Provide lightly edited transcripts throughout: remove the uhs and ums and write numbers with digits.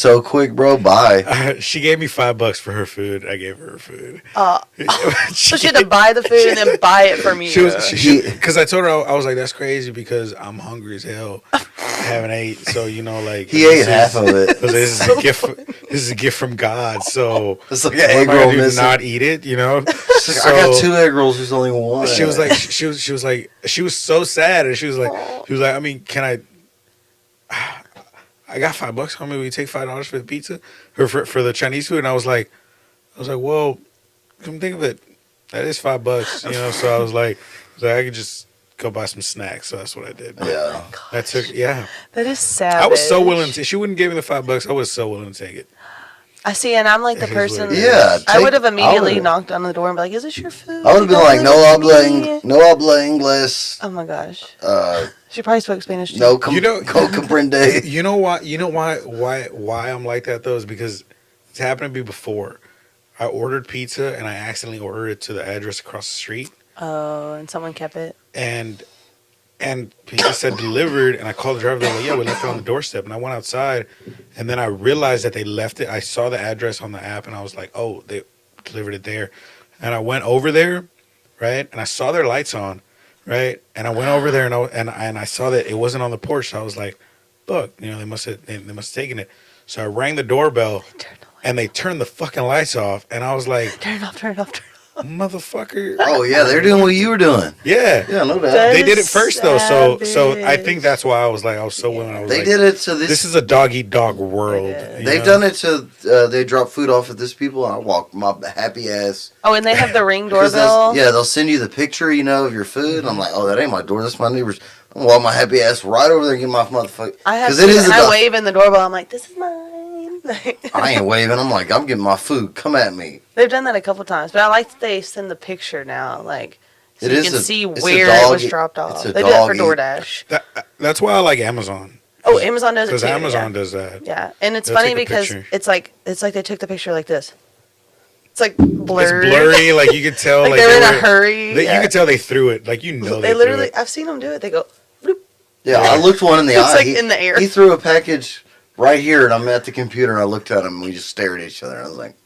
so quick, bro. Bye. She gave me $5 for her food. I gave her her food. So she had to buy the food and then buy it from you. Because I told her, I was like, that's crazy because I'm hungry as hell. I haven't ate. So, like. He ate half of it. This is a gift. This is a gift from God. So, it's like an egg roll missing. Not eat it, So, I got 2 egg rolls. There's only one. She was like, she was so sad. And she was like, I mean, can I got $5 on me. Will you take $5 for the pizza or for the Chinese food? And I was like, well, come think of it, that is $5, So I was like, I could just go buy some snacks. So that's what I did. Yeah, That is sad. I was so willing to. She wouldn't give me the $5. I was so willing to take it. I see, and I'm like the person. Yeah, I would have immediately knocked on the door and be like, "Is this your food?" I would have been like, "No habla inglés." Oh my gosh. She probably spoke Spanish too. No, comprende. You know why I'm like that though is because it's happened to me before. I ordered pizza and I accidentally ordered it to the address across the street. Oh, and someone kept it. And pizza said delivered, and I called the driver. They're like, "Yeah, we left it on the doorstep." And I went outside, and then I realized that they left it. I saw the address on the app, and I was like, "Oh, they delivered it there." And I went over there, right, and I saw their lights on, right, and I went over there, and I saw that it wasn't on the porch. So I was like, "Look, they must have taken it." So I rang the doorbell, and they turned the fucking lights off, and I was like, "Turn it off, turn it off, turn it off." Motherfucker. Oh yeah, they're doing what you were doing. Yeah, no doubt. They did it first though, so I think that's why I was so willing. They did it to this. This is a dog eat dog world. They've done it to. They drop food off at this people. And I walk my happy ass. Oh, and they have the Ring doorbell. They'll send you the picture, of your food. And I'm like, oh, that ain't my door. That's my neighbor's. I'm gonna walk my happy ass right over there and get my motherfucker. I wave in the doorbell. I'm like, this is mine. I ain't waving. I'm like, I'm getting my food. Come at me. They've done that a couple times, but I like that they send the picture now, so you can see where it was dropped off. They did it for DoorDash. That's why I like Amazon. Oh, Amazon does it too. Because Amazon does that. Yeah, and it's funny because it's like they took the picture like this. It's like blurry. It's blurry, like you could tell. like they're in a hurry. You could tell they threw it. Like they literally. Threw it. I've seen them do it. They go. Bloop. Yeah, I looked one in the eye. It's in the air. He threw a package right here, and I'm at the computer, and I looked at him, and we just stared at each other. And I was like,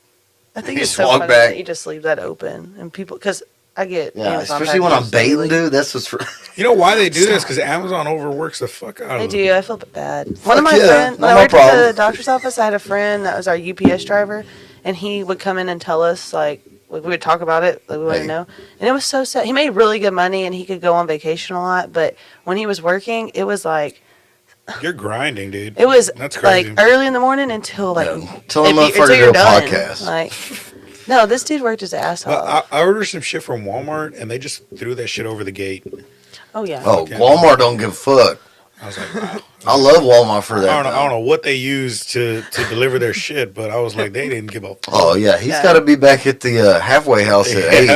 I think it's so funny that you just leave that open, and people, because I get especially when I'm baiting, dude. That's what's for. You know why they do this? Because Amazon overworks the fuck out of them. They do. I feel bad. One of my friends, when I worked at the doctor's office, I had a friend that was our UPS driver, and he would come in and tell us we would talk about it, we wanted to know. And it was so sad. He made really good money, and he could go on vacation a lot, but when he was working, it was like. You're grinding, dude. It was that's crazy. Early in the morning until until you're done. Podcast. No, this dude worked his ass off. Well, I ordered some shit from Walmart, and they just threw that shit over the gate. Oh yeah. Oh, Walmart don't give a fuck. I was like, wow. I love Walmart for that. I don't know what they use to deliver their shit, but I was like, they didn't give a fuck. Oh yeah, he's got to be back at the halfway house at 8.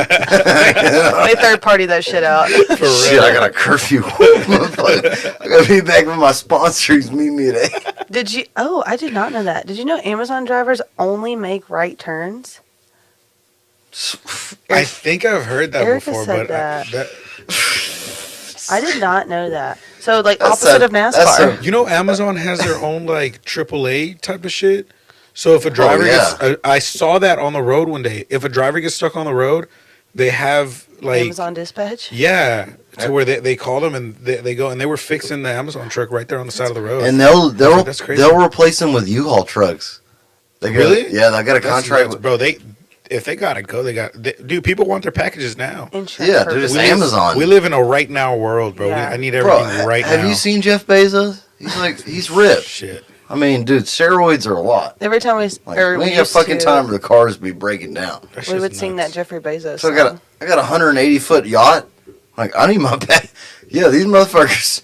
They third party that shit out. For real. Shit, I got a curfew. I got to be back with my sponsors. Meet me at 8. Did you? Oh, I did not know that. Did you know Amazon drivers only make right turns? I think I've heard that Erica before, said but I did not know that. So opposite of NASCAR. Amazon has their own AAA type of shit. So if a driver gets, I saw that on the road one day. If a driver gets stuck on the road, they have Amazon Dispatch. Yeah, to where they call them and they go and they were fixing the Amazon truck right there on the side of the road. And they'll replace them with U-Haul trucks. Really? Yeah, they got a contract with bro. If they gotta go, dude. People want their packages now. Yeah, dude, it's Amazon. We live in a right now world, bro. Yeah. I need everything right now. Have you seen Jeff Bezos? He's ripped. Shit. I mean, dude, steroids are a lot. Every time we ain't got fucking time for the cars to be breaking down. We would sing that Jeffrey Bezos. So I got a 180-foot yacht. I need my back. Yeah, these motherfuckers.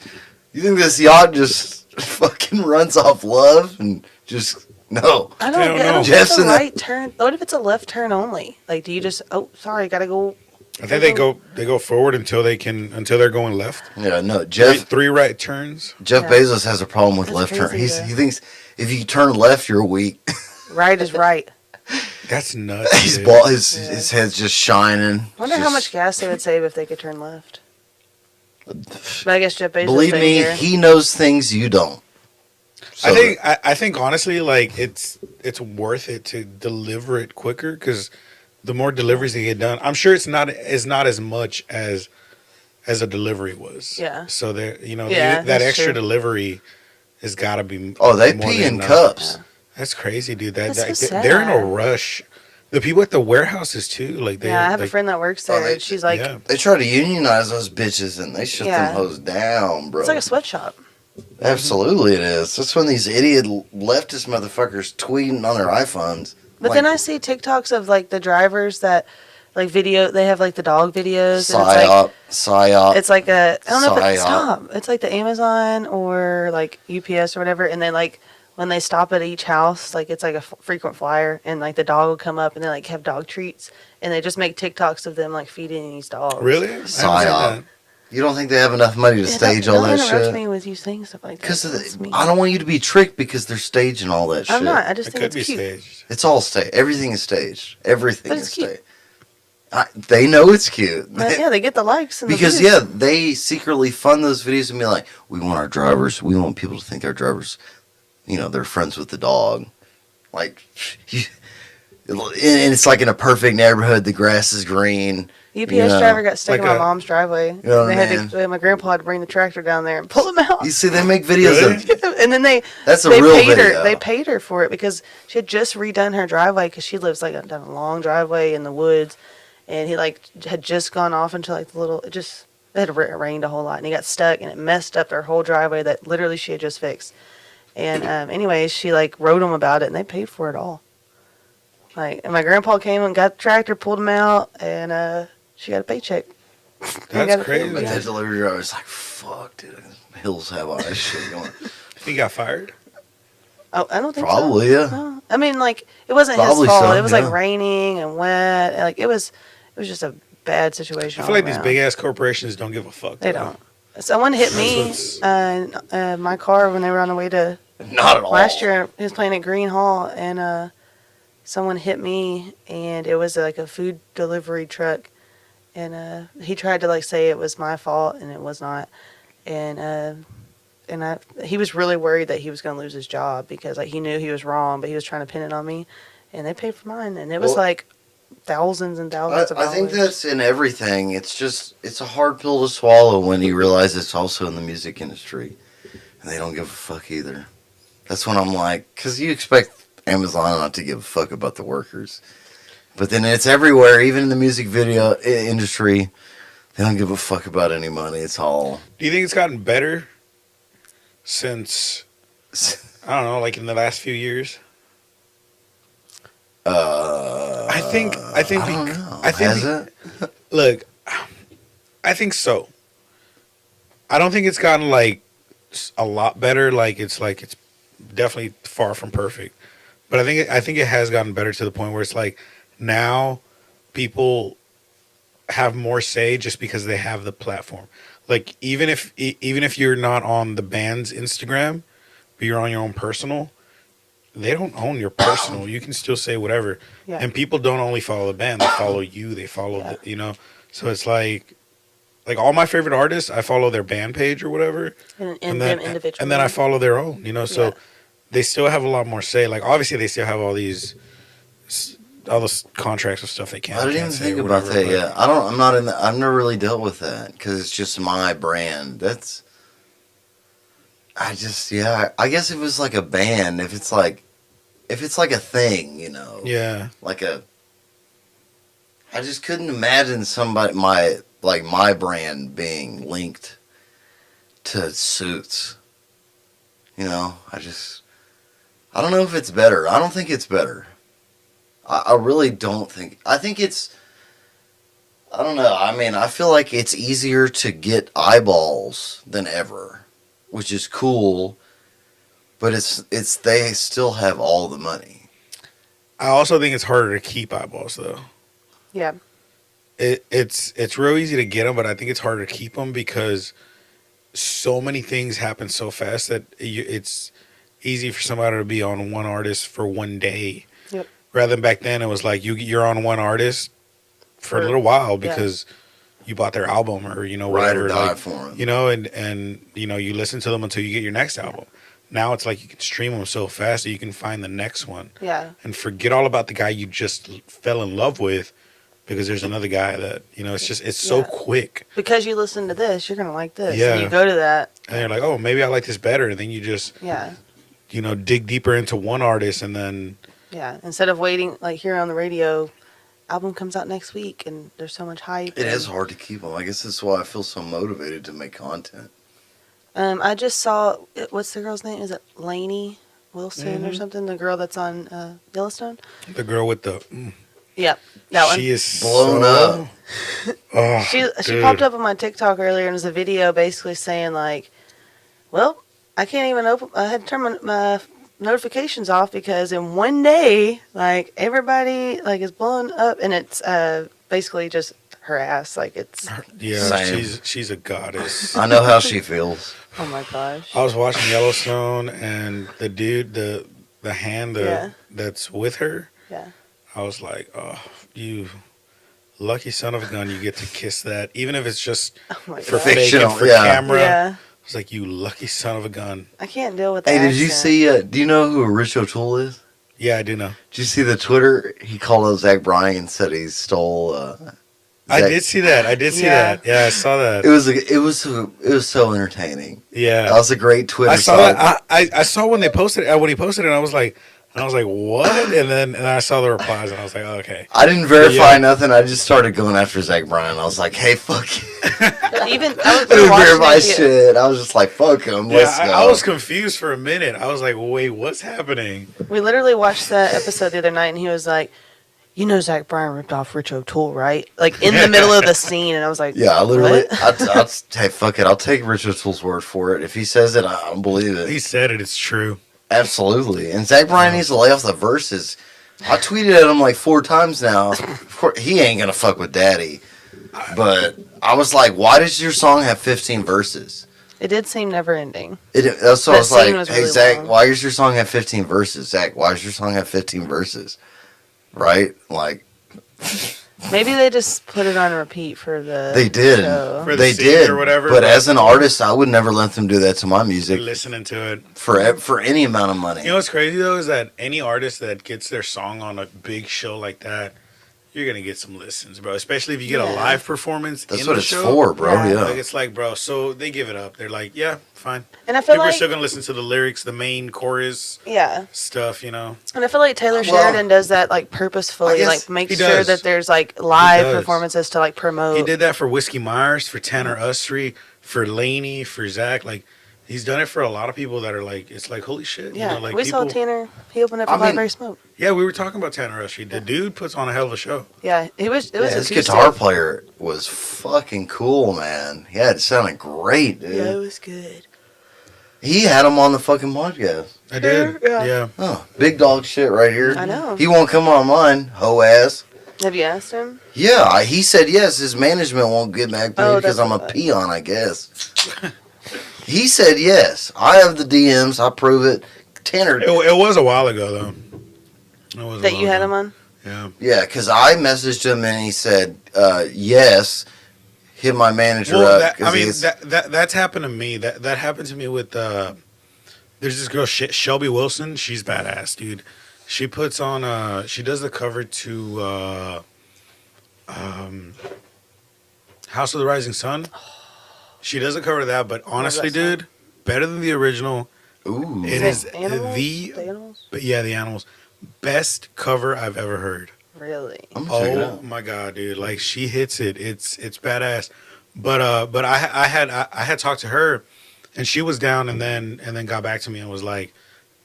You think this yacht just fucking runs off love and just. No. I don't know. Jeff's in the right turn. What if it's a left turn only? Do you just gotta go? I think they go forward until they're going left. Yeah, no. Jeff three right turns. Jeff Bezos has a problem with left turn. He thinks if you turn left you're weak. Right is right. That's nuts. His head's just shining. I wonder how much gas they would save if they could turn left. But I guess Jeff Bezos. Believe me, he knows things you don't. So I think honestly, like it's worth it to deliver it quicker because the more deliveries that get done, I'm sure it's not as much as a delivery was. Yeah. So there, you know, Yeah, that that's extra true. delivery has got to be. oh, they more pee than in enough. cups. Yeah. That's crazy, dude. That's so They're in a sad. rush. The people at the warehouses too, like Yeah, I they're have a like, friend that works Oh, there, they and she's like, yeah, they try to unionize those bitches and they shut them yeah, hoes down, bro. it's like a sweatshop. Absolutely, it is. That's when these idiot leftist motherfuckers tweeting on their iPhones. But Like, then I see TikToks of like the drivers that like video. They have like the dog videos, and it's like psyop. it's like a I don't know if it's Psyop. stop. It's like the Amazon or like UPS or whatever, and then like when they stop at each house, like it's like a frequent flyer, and like the dog will come up and they like have dog treats, and they just make TikToks of them like feeding these dogs. really. I haven't seen Psyop. that. You don't think they have enough money to Yeah, stage don't all that interrupt shit? me with you saying stuff like that. Because That's mean. I don't want you to be tricked because they're staging all that shit. I'm not. I just It think could it's be cute. staged. It's all staged. Everything is staged. Everything But is it's cute. staged. They know it's cute. But yeah, they get the likes and Because the views. they secretly fund those videos and be like, we want our drivers, we want people to think our drivers, they're friends with the dog. Like, and it's like in a perfect neighborhood, the grass is green. UPS driver got stuck like in my a- mom's driveway. You know what They I had to, my grandpa had to bring the tractor down there and pull him out. You see, they make videos Really? of And then that's a they real paid video. her. They paid her for it because she had just redone her driveway because she lives like down a long driveway in the woods, and he like had just gone off into like the little. It had rained a whole lot, and he got stuck, and it messed up their whole driveway that literally she had just fixed. And anyways, she like wrote them about it, and they paid for it all. Like, and my grandpa came and got the tractor, pulled him out, and she got a paycheck. That's crazy. But Yeah. that delivery driver was like, fuck, dude. Hills have all that shit going. He got fired. Oh, I don't think Probably, so. yeah. No. I mean, like, it wasn't Probably his fault. so, It was yeah. like raining and wet. Like it was just a bad situation. I feel like these around. big ass corporations don't give a fuck. They though. don't. Someone hit me That's my car when they were on the way to Not at all. last year. He was playing at Green Hall, and someone hit me, and it was like a food delivery truck, and he tried to like say it was my fault, and it was not, and he was really worried that he was going to lose his job because like he knew he was wrong, but he was trying to pin it on me, and they paid for mine, and it was Well, like thousands and thousands of I dollars. think that's in everything. It's a hard pill to swallow when you realize it's also in the music industry. And they don't give a fuck either. That's when I'm like, because you expect Amazon not to give a fuck about the workers. But then it's everywhere, even in the music video industry. They don't give a fuck about any money. It's all. Do you think it's gotten better since, I don't know, like in the last few years? I think I don't know. Has it? Look, I think so. I don't think it's gotten like a lot better. Like it's definitely far from perfect, but I think it has gotten better to the point where it's like now people have more say just because they have the platform. Like even if you're not on the band's Instagram, but you're on your own personal, they don't own your personal. You can still say whatever. Yeah. And people don't only follow the band, they follow you, they follow the. So it's like all my favorite artists, I follow their band page or whatever. and them individually. And then I follow their own, so Yeah. they still have a lot more say. Like obviously they still have all those contracts and stuff they can't. I didn't even can't say think or about whatever, that yet. I'm not in I've never really dealt with that because it's just my brand. I guess if it was like a band, if it's like a thing, Yeah. I just couldn't imagine my brand being linked to Suits. I don't know if it's better. I don't think it's better. I really don't think. I think it's. I don't know. I mean, I feel like it's easier to get eyeballs than ever, which is cool. But it's they still have all the money. I also think it's harder to keep eyeballs though. Yeah. It's real easy to get them, but I think it's harder to keep them because so many things happen so fast that it's easy for somebody to be on one artist for one day. Yep. Rather than back then, it was like you're on one artist for a little while because you bought their album or Ride whatever. or die like, for them. and you listen to them until you get your next album. Now it's like you can stream them so fast that you can find the next one. Yeah. And forget all about the guy you just fell in love with because there's another guy that, it's so quick. Because you listen to this, you're going to like this. Yeah. And you go to that. And you're like, oh, maybe I like this better. And then you just, dig deeper into one artist and then. Yeah. Instead of waiting, like here on the radio, album comes out next week and there's so much hype. It is hard to keep them. I guess that's why I feel so motivated to make content. I just saw, what's the girl's name? Is it Lainey Wilson or something? The girl that's on Yellowstone? The girl with the... Yeah, that one. She is blown up. Oh, she popped up on my TikTok earlier and it was a video basically saying like, well, I can't even open, I had to turn my notifications off because in one day, like everybody like is blowing up and it's basically just her ass. Like it's... Yeah, Same. she's a goddess. I know how she feels. Oh my gosh. I was watching Yellowstone and the dude, the hand that's with her. Yeah. I was like, oh, you lucky son of a gun, you get to kiss that. Even if it's just for fake and for camera. Yeah. I was like, you lucky son of a gun. I can't deal with that. Hey, did you see, do you know who Rich O'Toole is? Yeah, I do know. Did you see the Twitter? He called out Zach Bryan and said he stole... I did see that. Yeah, I saw that. It was so entertaining. Yeah. That was a great Twitter I saw song. that. I saw when they posted it, when he posted it, and I was like, what? And then I saw the replies, and I was like, oh, okay. I didn't verify nothing. I just started going after Zach Bryan. I was like, hey, fuck you. Even I was didn't verify shit. I was just like, fuck him. Let's go. I was confused for a minute. I was like, wait, what's happening? We literally watched that episode the other night, and he was like, you know Zach Bryan ripped off Rich O'Toole, right? Like, in the middle of the scene, and I was like, yeah, I literally, what? hey, fuck it. I'll take Rich O'Toole's word for it. If he says it, I don't believe it. He said it. It's true. Absolutely. And Zach Bryan needs to lay off the verses. I tweeted at him like 4 times now. He ain't going to fuck with Daddy. But I was like, why does your song have 15 verses? It did seem never ending. That's what I was like, hey, really Zach, long. why does your song have 15 verses? Zach, why does your song have 15 verses? Right? Like... Maybe they just put it on repeat for the They did. show. For the They scene did. or whatever. But as an artist, I would never let them do that to my music Listening to it. for any amount of money. You know what's crazy, though, is that any artist that gets their song on a big show like that, you're going to get some listens, bro. Especially if you get a live performance That's in what the it's show. for, bro. Yeah. Like, it's like, bro, so they give it up. They're like, yeah, fine. And I feel People are like, still going to listen to the lyrics, the main chorus stuff, you know? And I feel like Taylor Sheridan does that, like, purposefully, like, make sure does. that there's, like, live performances to, like, promote. He did that for Whiskey Myers, for Tanner Ustry, for Lainey, for Zach. Like, he's done it for a lot of people that are like, it's like, holy shit. Yeah, you know, like we saw Tanner. He opened up for Blackberry Smoke. Yeah, we were talking about Tanner Ustry. The dude puts on a hell of a show. Yeah, it was his acoustic. guitar player was fucking cool, man. Yeah, it sounded great, dude. Yeah, it was good. He had him on the fucking podcast. I did. Yeah. Oh, big dog shit right here. I know. He won't come on mine, hoe ass. Have you asked him? Yeah, he said yes. His management won't get back to me because I'm a peon, I guess. He said yes. I have the DMs. I prove it. Tanner. It was a while ago, though. That you had him on? Yeah. Yeah, because I messaged him and he said yes. Hit my manager up. That's happened to me. That happened to me with there's this girl Shelby Wilson. She's badass, dude. She puts on she does the cover to House of the Rising Sun. She does a cover to that, but honestly, dude, better than the original. Ooh, it is Animals? the Animals? But yeah, the Animals best cover I've ever heard. Really? Oh my god, dude! Like she hits it. It's badass. But I had talked to her, and she was down, and then got back to me and was like,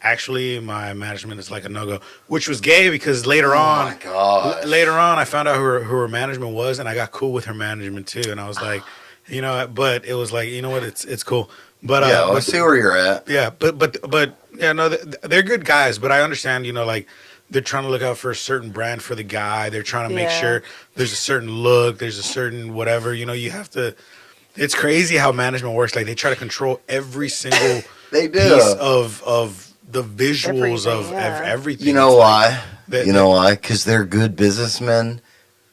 actually, my management is like a no go, which was gay because later on I found out who her management was, and I got cool with her management too, and I was like, you know, but it was like, you know what, it's cool. But yeah, let's see where you're at. Yeah, but yeah, no, they're good guys, but I understand, you know, like. They're trying to look out for a certain brand for the guy. They're trying to make sure there's a certain look, there's a certain whatever. You know, you have to. It's crazy how management works. Like they try to control every single piece of the visuals of everything. You know why? You know why? Because they're good businessmen,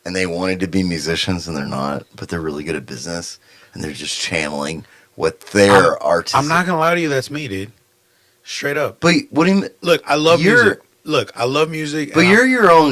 and they wanted to be musicians, and they're not. But they're really good at business, and they're just channeling what their artistic. I'm not gonna lie to you. That's me, dude. Straight up. But what do you? Look, I love You're- music. Look, I love music. But and you're your own